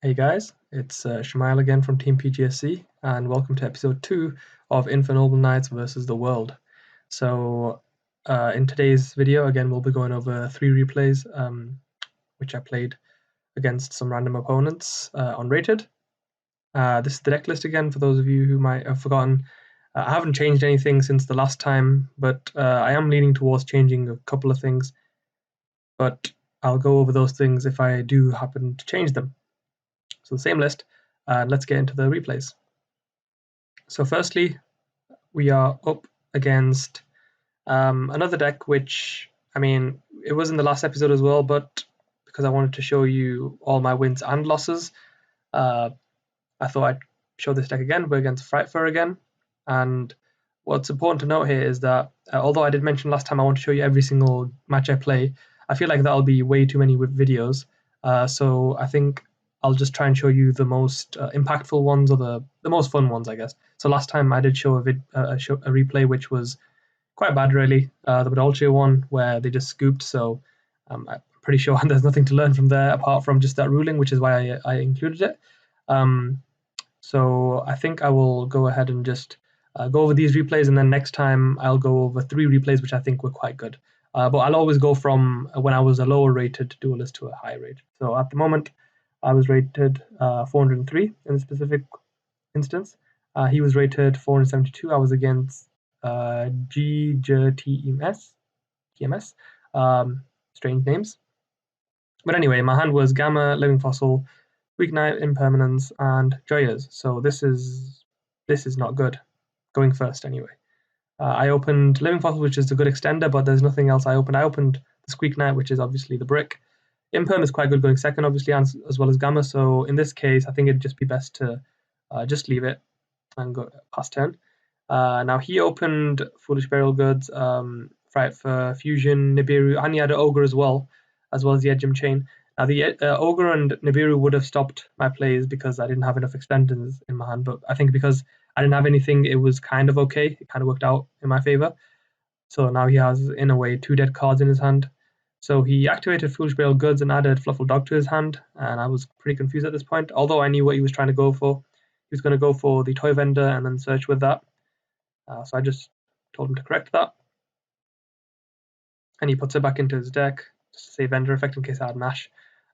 Hey guys, it's Shumail again from Team PGSC, and welcome to episode 2 of Infernoble Knights versus the World. So, in today's video, again, we'll be going over 3 replays, which I played against some random opponents on Rated. This is the deck list again for those of you who might have forgotten. I haven't changed anything since the last time, but I am leaning towards changing a couple of things. But I'll go over those things if I do happen to change them. So the same list, and let's get into the replays. So firstly, we are up against another deck, which, it was in the last episode as well, but because I wanted to show you all my wins and losses, uh, I thought I'd show this deck again. We're against Frightfur again, and what's important to note here is that although I did mention last time I want to show you every single match I play, I feel like that'll be way too many videos. So I think I'll just try and show you the most impactful ones or the most fun ones, I guess. So last time I did show a replay which was quite bad, really. The Badalcia one where they just scooped. So I'm pretty sure there's nothing to learn from there apart from just that ruling, which is why I included it. So I think I will go ahead and just go over these replays, and then next time I'll go over 3 replays which I think were quite good. But I'll always go from when I was a lower rated duelist to a high rate. So at the moment, I was rated 403 in a specific instance. He was rated 472. I was against GJTMS. TMS. Strange names. But anyway, my hand was Gamma, Living Fossil, Weeknight, Impermanence, and Joyas. So this is not good. Going first anyway. I opened Living Fossil, which is a good extender, but there's nothing else I opened. I opened the Squeak Knight, which is obviously the brick. Imperm is quite good going second, obviously, as well as Gamma. So in this case, I think it'd just be best to just leave it and go past turn. Now he opened Foolish Burial Goods, Fright for Fusion, Nibiru, and he had an Ogre as well as the Edgem Chain. Now the Ogre and Nibiru would have stopped my plays because I didn't have enough extenders in my hand, but I think because I didn't have anything, it was kind of okay. It kind of worked out in my favor. So now he has, in a way, 2 dead cards in his hand. So he activated Foolish Burial Goods and added Fluffle Dog to his hand, and I was pretty confused at this point, although I knew what he was trying to go for. He was going to go for the Toy Vendor and then search with that. So I just told him to correct that. And he puts it back into his deck, just to say Vendor effect in case I had Nash.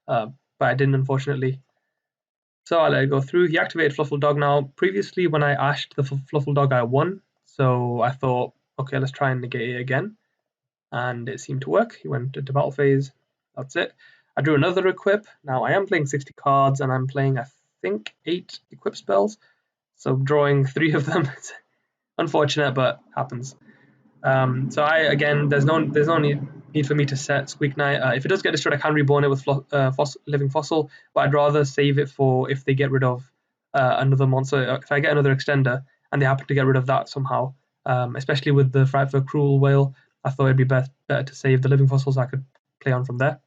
But I didn't, unfortunately. So I let it go through. He activated Fluffle Dog. Now, previously when I ashed the Fluffle Dog, I won. So I thought, okay, let's try and negate it again. And it seemed to work. He went into battle phase. That's it. I drew another equip. Now I am playing 60 cards and I'm playing, I think, 8 equip spells. So drawing 3 of them. It's unfortunate, but happens. So there's no need for me to set Squeak Knight. If it does get destroyed, I can reborn it with Living Fossil, but I'd rather save it for if they get rid of another monster. If I get another extender and they happen to get rid of that somehow, especially with the Frightfur Cruel Whale, I thought it'd be better to save the Living Fossil so I could play on from there.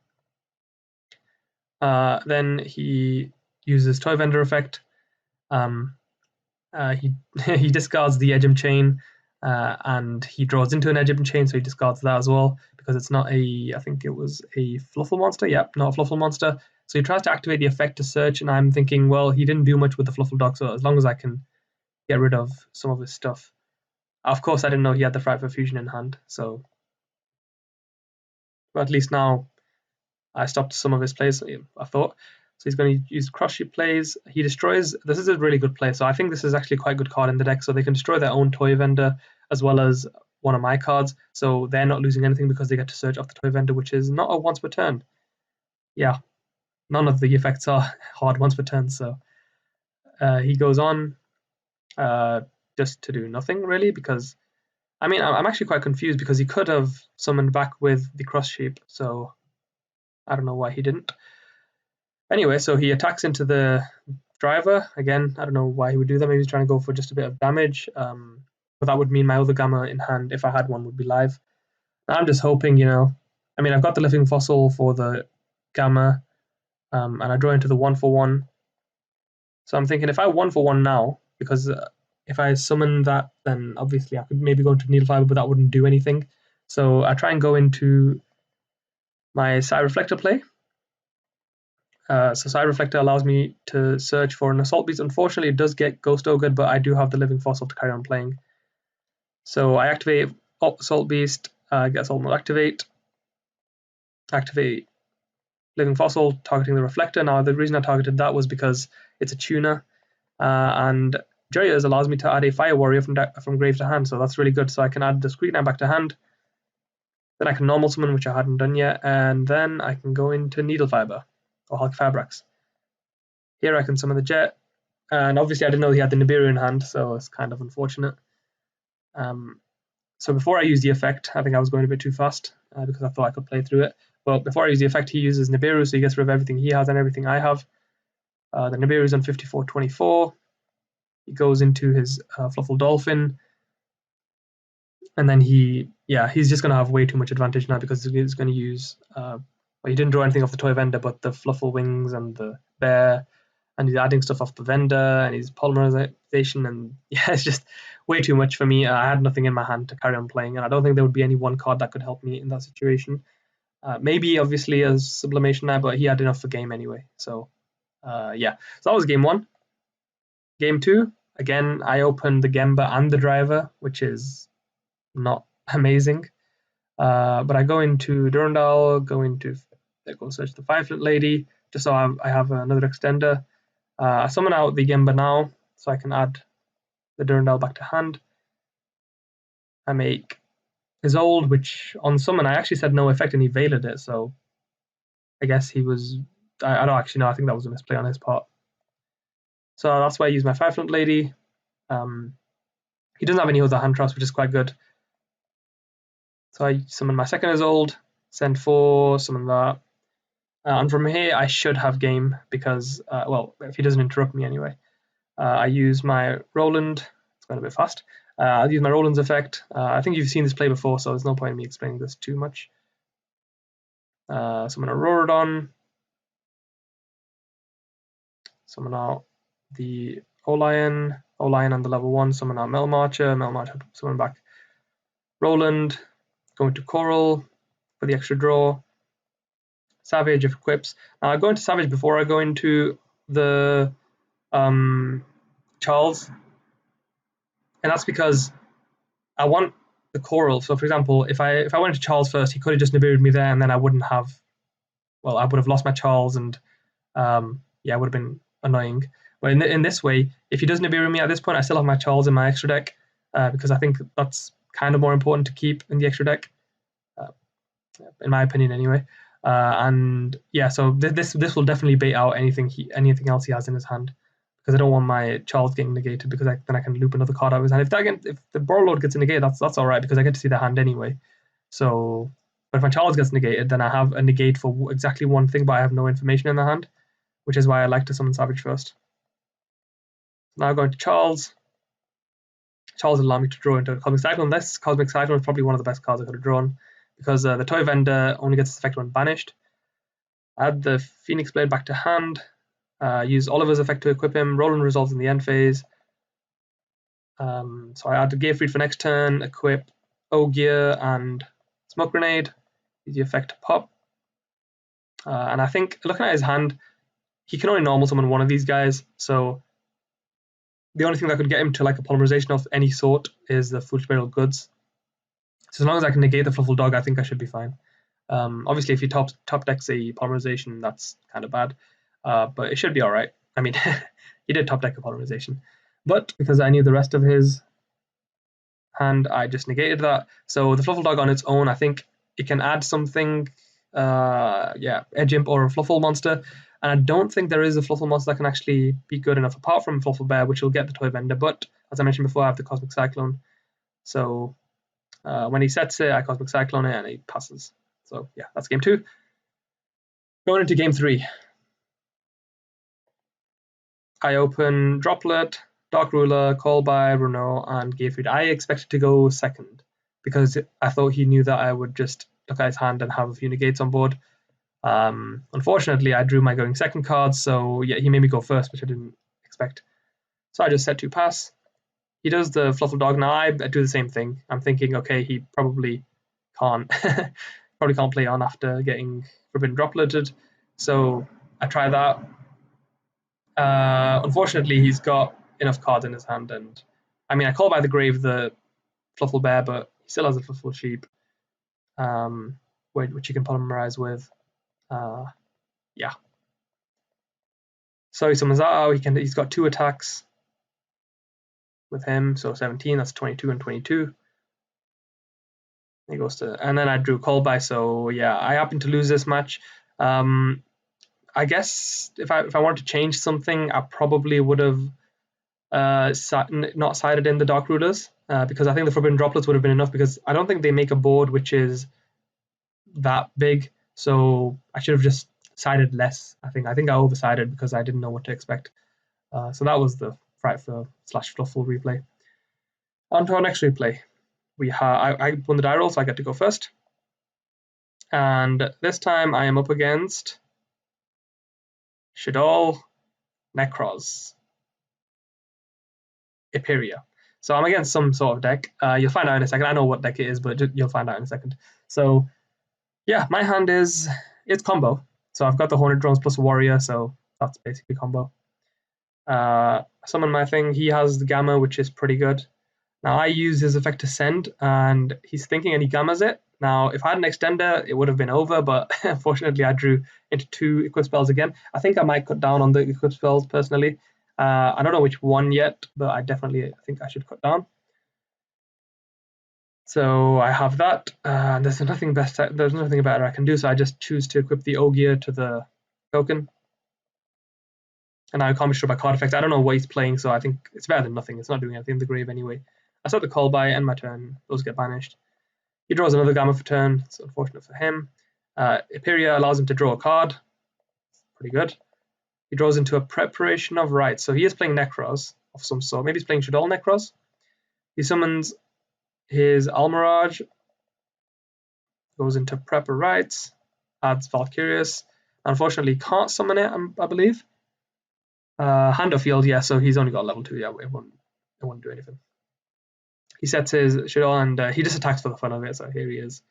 Then he uses Toy Vendor effect. He he discards the Edgem Chain, and he draws into an Edgem Chain, so he discards that as well because it's not I think it was a Fluffle monster. Yep, not a Fluffle monster. So he tries to activate the effect to search, and I'm thinking, well, he didn't do much with the Fluffle Dog, so as long as I can get rid of some of his stuff. Of course, I didn't know he had the Frightfur Fusion in hand, so. But at least now I stopped some of his plays, I thought. So he's going to use Cross Sheep plays. He destroys. This is a really good play. So I think this is actually quite a good card in the deck. So they can destroy their own Toy Vendor as well as one of my cards. So they're not losing anything because they get to search off the Toy Vendor, which is not a once per turn. Yeah, none of the effects are hard once per turn. So he goes on just to do nothing really because, I'm actually quite confused because he could have summoned back with the Cross Sheep. So I don't know why he didn't. Anyway, so he attacks into the driver. Again, I don't know why he would do that. Maybe he's trying to go for just a bit of damage. But that would mean my other Gamma in hand, if I had one, would be live. I'm just hoping, I've got the Living Fossil for the Gamma, and I draw into the 1-for-1. So I'm thinking if I 1-for-1 now, because if I summon that, then obviously I could maybe go into Needle Fiber, but that wouldn't do anything. So I try and go into my Side Reflector play. Side Reflector allows me to search for an Assault Beast. Unfortunately, it does get Ghost Ogre, but I do have the Living Fossil to carry on playing. So I activate Assault Beast, get Assault Mode activate Living Fossil, targeting the Reflector. Now, the reason I targeted that was because it's a tuner, and Joyous allows me to add a Fire Warrior from grave to hand, so that's really good. So I can add the Screen Knight back to hand, then I can normal summon, which I hadn't done yet, and then I can go into Needle Fiber, or Hulk Fabrax. Here I can summon the Jet, and obviously I didn't know he had the Nibiru in hand, so it's kind of unfortunate. So before I use the effect, I think I was going a bit too fast, because I thought I could play through it. But before I use the effect, he uses Nibiru, so he gets rid of everything he has and everything I have. The Nibiru is on 54-24. He goes into his Fluffle Dolphin, and then he's just going to have way too much advantage now because he's going to use, well, he didn't draw anything off the toy vendor, but the Fluffle Wings and the bear, and he's adding stuff off the vendor, and he's polymerization, and yeah, it's just way too much for me. I had nothing in my hand to carry on playing, and I don't think there would be any one card that could help me in that situation. Maybe, obviously, as Sublimation Knight, but he had enough for game anyway. So, yeah. So that was game 1. Game 2, again, I opened the Gemba and the Driver, which is not amazing. But I go into Durandal, go search the 5-foot lady, just so I have another extender. I summon out the Gemba now, so I can add the Durandal back to hand. I make his old, which on summon I actually said no effect and he veiled it, so I guess he was. I don't actually know. I think that was a misplay on his part. So that's why I use my 5-foot lady. He doesn't have any other hand traps, which is quite good. So I summon my second as old, send 4, summon that. And from here, I should have game because, well, if he doesn't interrupt me anyway. I use my Roland. It's going a bit fast. I'll use my Roland's effect. I think you've seen this play before, so there's no point in me explaining this too much. Summon a Rorodon. Summon out the Olion on the level 1. Summon out Melmarcher, summon back Roland. Go into Coral for the extra draw. Savage if equips. Now I go into Savage before I go into the Charles, and that's because I want the Coral. So for example, if I went to Charles first, he could have just Nibiru'd me there, and then I would have lost my Charles, and yeah, it would have been annoying. But in this way, if he does Nibiru me at this point, I still have my Charles in my extra deck, because I think that's kind of more important to keep in the extra deck, in my opinion anyway. And yeah, so this will definitely bait out anything else he has in his hand, because I don't want my Charles getting negated, because then I can loop another card out of his hand. If the Borreload gets negated, that's all right, because I get to see the hand anyway. So, but if my Charles gets negated, then I have a negate for exactly one thing, but I have no information in the hand, which is why I like to summon Savage first. Now going to Charles. Charles will allow me to draw into a Cosmic Cyclone. This Cosmic Cyclone is probably one of the best cards I could have drawn, because the toy vendor only gets its effect when banished. Add the Phoenix Blade back to hand. Use Oliver's effect to equip him. Roland resolves in the end phase. So I add the Gearfried for next turn, equip Ogier and Smoke Grenade. Use the effect to pop. And I think, looking at his hand, he can only normal summon one of these guys, so the only thing that could get him to like a polymerization of any sort is the Foolish Burial Goods. So as long as I can negate the Fluffle Dog, I think I should be fine. Obviously, if he top decks a polymerization, that's kind of bad, but it should be all right. I mean, he did top deck a polymerization, but because I knew the rest of his hand, I just negated that. So the Fluffle Dog on its own, I think it can add something, Edge Imp or a Fluffle monster, and I don't think there is a Fluffle monster that can actually be good enough, apart from Fluffle Bear, which will get the toy vendor. But as I mentioned before, I have the Cosmic Cyclone, so when he sets it, I Cosmic Cyclone it, and he passes. So yeah, that's game 2. Going into game 3, I open Droplet, Dark Ruler, Call by Renault, and Gearfried. I expected to go second, because I thought he knew that I would just look at his hand and have a few negates on board. Unfortunately, I drew my going second card, so yeah, he made me go first, which I didn't expect. So I just set 2 pass. He does the Fluffle Dog. Now I do the same thing. I'm thinking, okay, he probably can't play on after getting Forbidden Dropleted. So I try that. Unfortunately, he's got enough cards in his hand, and I mean, I call by the grave the Fluffle Bear, but he still has a Fluffle Sheep, which you can polymerize with. Yeah. So he summons that out. He's got 2 attacks with him, so 17. That's 22 and 22. He goes to, and then I drew call by. So yeah, I happen to lose this match. I guess if I wanted to change something, I probably would have not sided in the Dark Rulers because I think the Forbidden Droplets would have been enough because I don't think they make a board which is that big. So I should have just sided less. I think I oversided because I didn't know what to expect. So that was the Frightful / Fluffle replay. On to our next replay. I won the die roll, so I get to go first. And this time I am up against Shaddoll, Necros, Eperia. So I'm against some sort of deck. You'll find out in a second. I know what deck it is, but you'll find out in a second. So yeah, my hand it's combo. So I've got the Hornet Drones plus Warrior, so that's basically combo. Summon my thing. He has the Gamma, which is pretty good. Now I use his effect to send, and he's thinking and he gammas it. Now, if I had an extender, it would have been over, but unfortunately I drew into 2 equip spells again. I think I might cut down on the equip spells personally. I don't know which one yet, but I think I should cut down. So I have that. There's nothing better I can do, so I just choose to equip the Ogier to the token. And I can't be sure by card effects. I don't know what he's playing, so I think it's better than nothing. It's not doing anything in the grave anyway. I start the call by, end my turn. Those get banished. He draws another Gamma for turn. It's unfortunate for him. Eperia allows him to draw a card. Pretty good. He draws into a Preparation of Rites. So he is playing Necros of some sort. Maybe he's playing Shaddoll Necros. He summons his Almirage. Goes into Prep of Rites. Adds Valkyrius. Unfortunately, can't summon it, I believe. Hand of Field, yeah, so he's only got level 2. Yeah, it won't do anything. He sets his Shaddoll and he just attacks for the fun of it, so here he is.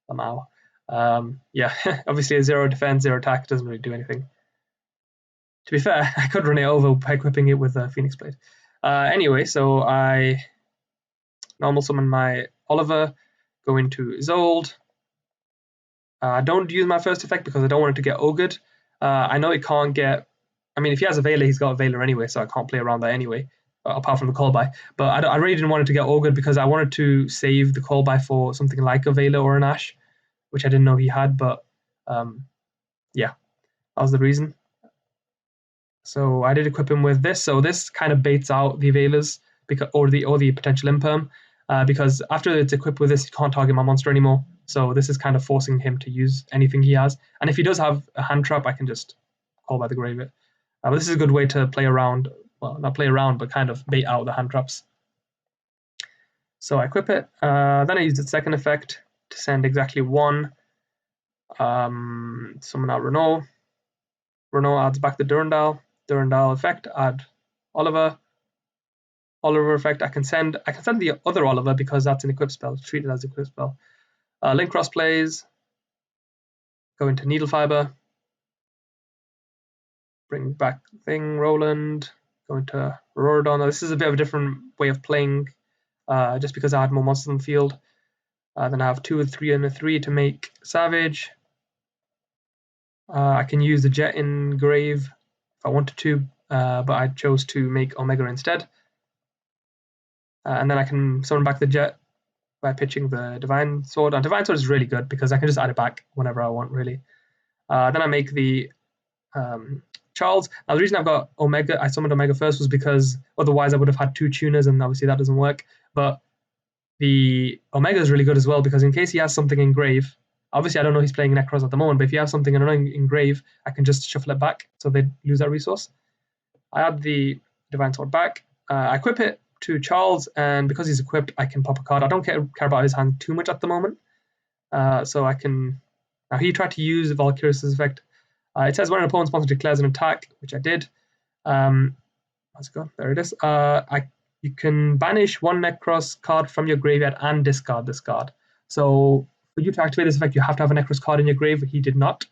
Somehow. Yeah, obviously a 0 defense, 0 attack doesn't really do anything. To be fair, I could run it over by equipping it with a Phoenix Blade. Anyway, so I normal summon my Oliver, go into Isolde. I don't use my first effect because I don't want it to get ogred. I know it can't get. I mean, if he has a Veiler, he's got a Veiler anyway, so I can't play around that anyway, apart from the call by. But I really didn't want it to get ogred because I wanted to save the call by for something like a Veiler or an Ash, which I didn't know he had. But yeah, that was the reason. So I did equip him with this. So this kind of baits out the Veilers or the potential Imperm because after it's equipped with this, he can't target my monster anymore. So this is kind of forcing him to use anything he has. And if he does have a hand trap, I can just call by the grave it. But this is a good way to play around. Well, not play around, but kind of bait out the hand traps. So I equip it. Then I use the second effect to send exactly 1. Summon out Renault. Renault adds back the Durandal. Durandal effect, add Oliver. Oliver effect, I can send the other Oliver because that's an equip spell. Treat it as an equip spell. Link cross plays. Go into Needle Fiber. Bring back thing, Roland. Go into Rorodon. This is a bit of a different way of playing, just because I had more monsters in the field. Then I have 2, a 3, and a 3 to make Savage. I can use the Jet in Grave if I wanted to, but I chose to make Omega instead. And then I can summon back the Jet by pitching the Divine Sword. And Divine Sword is really good because I can just add it back whenever I want, really. Then I make the Charles. Now the reason I've got Omega, I summoned Omega first was because otherwise I would have had 2 tuners and obviously that doesn't work. But the Omega is really good as well because in case he has something in Grave, obviously I don't know he's playing Necros at the moment, but if you have something in Grave, I can just shuffle it back so they lose that resource. I add the Divine Sword back. I equip it to Charles, and because he's equipped, I can pop a card. I don't care about his hand too much at the moment. So I can. Now he tried to use Valkyrius' effect. It says when an opponent's monster declares an attack, which I did. How's it go? There it is. You can banish 1 Necros card from your graveyard and discard this card. So for you to activate this effect, you have to have a Necros card in your grave. He did not.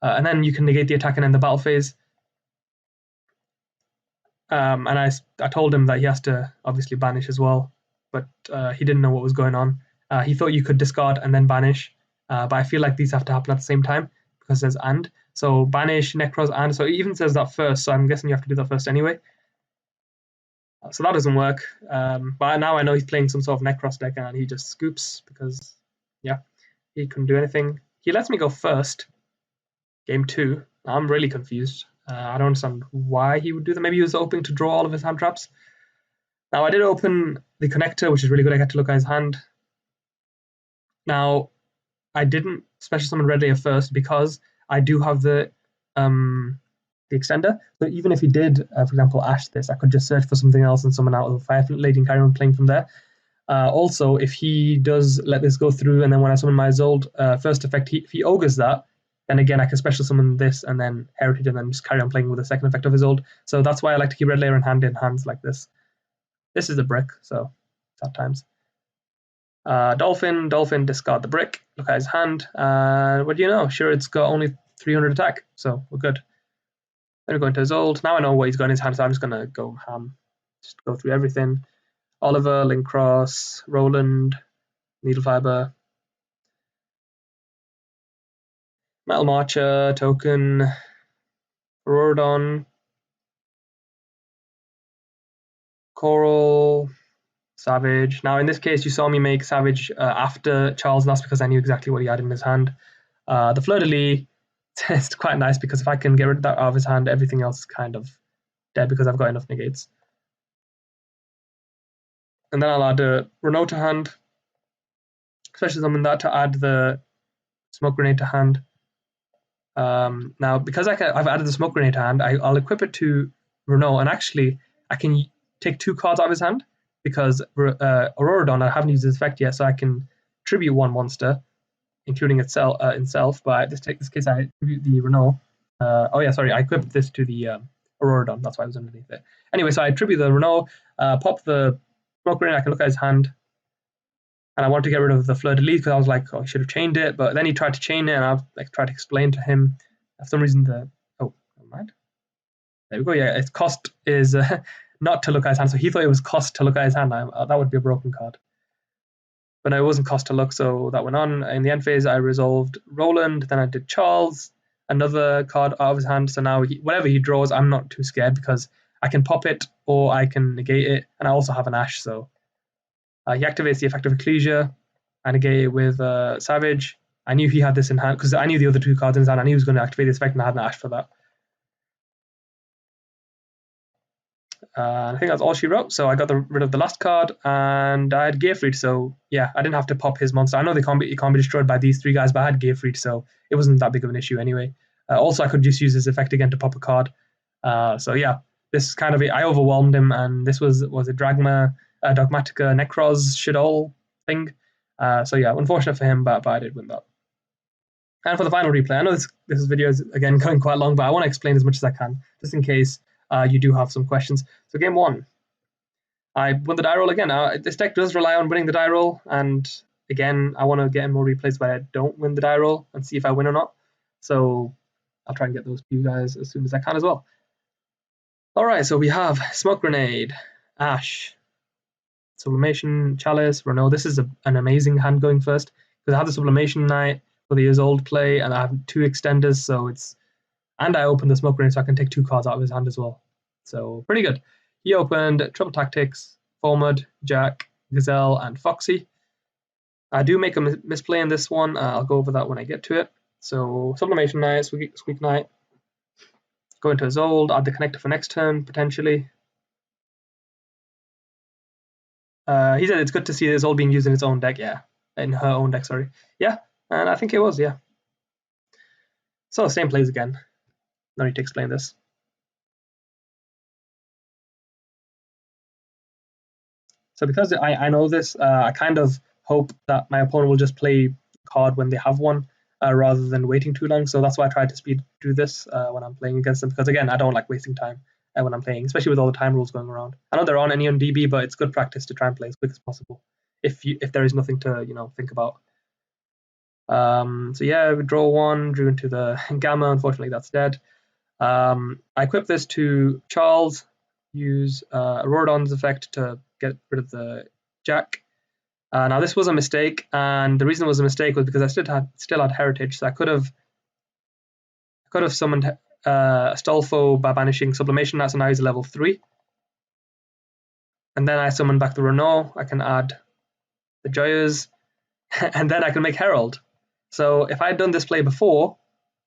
and then you can negate the attack and end the battle phase. And I told him that he has to obviously banish as well, but he didn't know what was going on. He thought you could discard and then banish, but I feel like these have to happen at the same time because there's and. So banish, Necros, and. So it even says that first, so I'm guessing you have to do that first anyway. So that doesn't work. But now I know he's playing some sort of Necros deck and he just scoops because, yeah, he couldn't do anything. He lets me go first, game 2. I'm really confused. I don't understand why he would do that. Maybe he was hoping to draw all of his hand traps. Now, I did open the connector, which is really good. I got to look at his hand. Now, I didn't special summon Red Layer first because I do have the extender. So even if he did, for example, Ash this, I could just search for something else and summon out of the Fireflint Lady and carry on playing from there. Also, if he does let this go through and then when I summon my Zold, first effect, if he ogres that, then again, I can special summon this and then Heritage and then just carry on playing with the second effect of his Zold. So that's why I like to keep Red Layer in hands like this. This is a brick, so at times. Dolphin, discard the brick. Look at his hand. What do you know? Sure, it's got only 300 attack, so we're good. Then we go into his Zold. Now I know what he's got in his hand, so I'm just going to go ham. Just go through everything. Oliver, Link Cross, Roland, Needle Fiber, Metal Marcher, Token, Auroradon, Coral, Savage. Now in this case, you saw me make Savage after Charles, and that's because I knew exactly what he had in his hand. The Fleur-de-Lis, it's quite nice because if I can get rid of that out of his hand, everything else is kind of dead because I've got enough negates. And then I'll add a Renault to hand, especially summon that to add the Smoke Grenade to hand. Now, because I've added the Smoke Grenade to hand, I'll equip it to Renault, and actually I can take 2 cards out of his hand because Auroradon, I haven't used his effect yet, so I can tribute 1 monster, including itself. But this case, I tribute the Renault. Oh yeah, sorry, I equipped this to the Auroradon. That's why I was underneath it. Anyway, so I tribute the Renault, pop the Smoke Grenade. I can look at his hand. And I wanted to get rid of the Fleur-de-Lis because I was like, oh, I should have chained it. But then he tried to chain it, and I've tried to explain to him. For some reason, oh, never mind. There we go. Yeah, its cost is not to look at his hand. So he thought it was cost to look at his hand. That would be a broken card. But no, it wasn't cost to look, so that went on. In the end phase, I resolved Roland. Then I did Charles, another card out of his hand. So now whatever he draws, I'm not too scared because I can pop it or I can negate it. And I also have an Ash, so... he activates the effect of Ecclesia. I negate it with Savage. I knew he had this in hand because I knew the other 2 cards in his hand. I knew he was going to activate this effect, and I had an Ash for that. I think that's all she wrote. So I got rid of the last card, and I had Gearfried. So yeah, I didn't have to pop his monster. I know it can't be destroyed by these 3 guys, but I had Gearfried, so it wasn't that big of an issue anyway. Also, I could just use this effect again to pop a card. So yeah, this is kind of it. I overwhelmed him, and this was a Dogmatica Necros Shadol thing. So yeah, unfortunate for him, but I did win that. And for the final replay, I know this video is again going quite long, but I want to explain as much as I can, just in case you do have some questions. So game 1, I won the die roll again. This deck does rely on winning the die roll, and again, I want to get in more replays where I don't win the die roll and see if I win or not. So I'll try and get those to you guys as soon as I can as well. All right, so we have Smoke Grenade, Ash, Sublimation, Chalice, Renault. This is an amazing hand going first because I have the Sublimation Knight for the Years Old play, and I have 2 extenders, so it's... And I opened the Smoke Grenade, so I can take 2 cards out of his hand as well. So pretty good. He opened Trouble Tactics, Formid, Jack, Gazelle, and Foxy. I do make a misplay in this one. I'll go over that when I get to it. So Sublimation Knight, Squeak Knight. Go into his Zold, add the connector for next turn, potentially. He said it's good to see this all being used in its own deck, yeah. In her own deck, sorry. Yeah, and I think it was, yeah. So, same plays again. No need to explain this. So because I know this, I kind of hope that my opponent will just play a card when they have one, rather than waiting too long. So that's why I try to speed through this when I'm playing against them. Because again, I don't like wasting time when I'm playing, especially with all the time rules going around. I know there aren't any on DB, but it's good practice to try and play as quick as possible if there is nothing to think about. So yeah, we draw one, drew into the Gamma. Unfortunately, that's dead. I equip this to Charles, use Auroradon's effect to get rid of the Jack. Now this was a mistake, and the reason it was a mistake was because I still had Heritage, so I could have summoned Astolfo by banishing Sublimation. So now he's a level 3. And then I summon back the Renault. I can add the Joyas, and then I can make Herald. So if I had done this play before,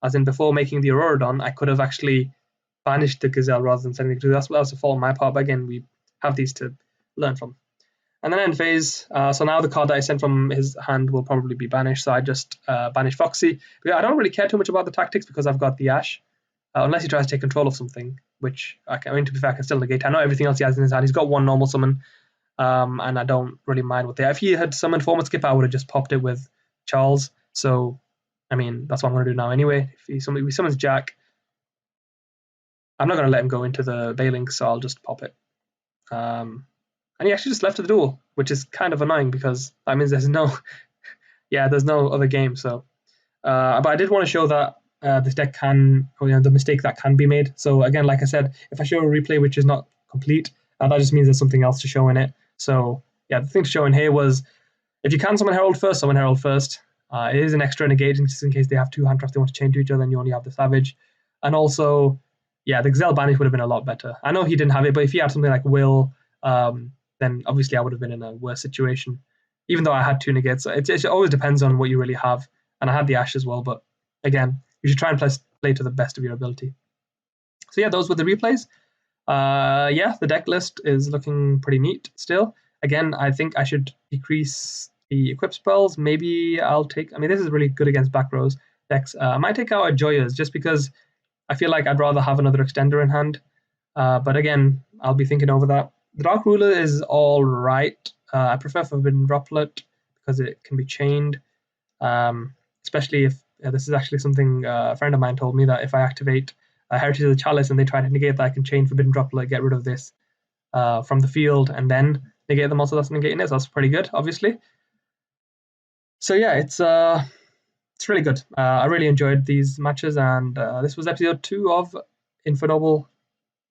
as in before making the Auroradon, I could have actually banished the Gazelle rather than sending it to. That was a fault on my part, but again, we have these to learn from. And then end phase, so now the card that I sent from his hand will probably be banished, so I just banish Foxy. But I don't really care too much about the tactics because I've got the Ash, unless he tries to take control of something, which, I mean, to be fair, I can still negate. I know everything else he has in his hand. He's got one normal summon, and I don't really mind what they are. If he had summoned Format Skip, I would have just popped it with Charles, so, I mean, that's what I'm going to do now anyway. If he summons Jack, I'm not going to let him go into the Bailing, so I'll just pop it. And he actually just left the duel, which is kind of annoying because that means there's no, there's no other game. So, but I did want to show that this deck can, the mistake that can be made. So again, like I said, if I show a replay which is not complete, that just means there's something else to show in it. So yeah, the thing to show in here was if you can summon Herald first, summon Herald first. It is an extra negation just in case they have two hand traps they want to chain to each other, and you only have the Savage. And also, yeah, the Gazelle banish would have been a lot better. I know he didn't have it, but if he had something like Will, then obviously I would have been in a worse situation, even though I had 2 negates. It always depends on what you really have, and I had the Ash as well, but again, you should try and play to the best of your ability. So yeah, those were the replays. Yeah, the deck list is looking pretty neat still. Again, I think I should decrease the equip spells. Maybe I'll take, I mean, this is really good against back rows decks. I might take out a Joyas just because I feel like I'd rather have another extender in hand. But again, I'll be thinking over that. The Dark Ruler is all right. I prefer Forbidden Droplet because it can be chained, especially if this is actually something a friend of mine told me, that if I activate Heritage of the Chalice and they try to negate that, I can chain Forbidden Droplet, get rid of this from the field, and then negate them also. That's negating it. So that's pretty good, obviously. So yeah, it's really good. I really enjoyed these matches, and this was episode 2 of Infernoble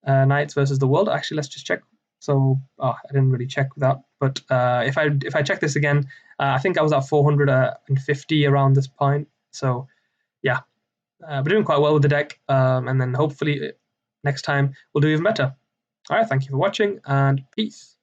Knights versus the World. Actually, let's just check. So I didn't really check that, but if I check this again, I think I was at 450 around this point. So yeah, we're doing quite well with the deck, and then hopefully next time we'll do even better. All right, thank you for watching, and peace.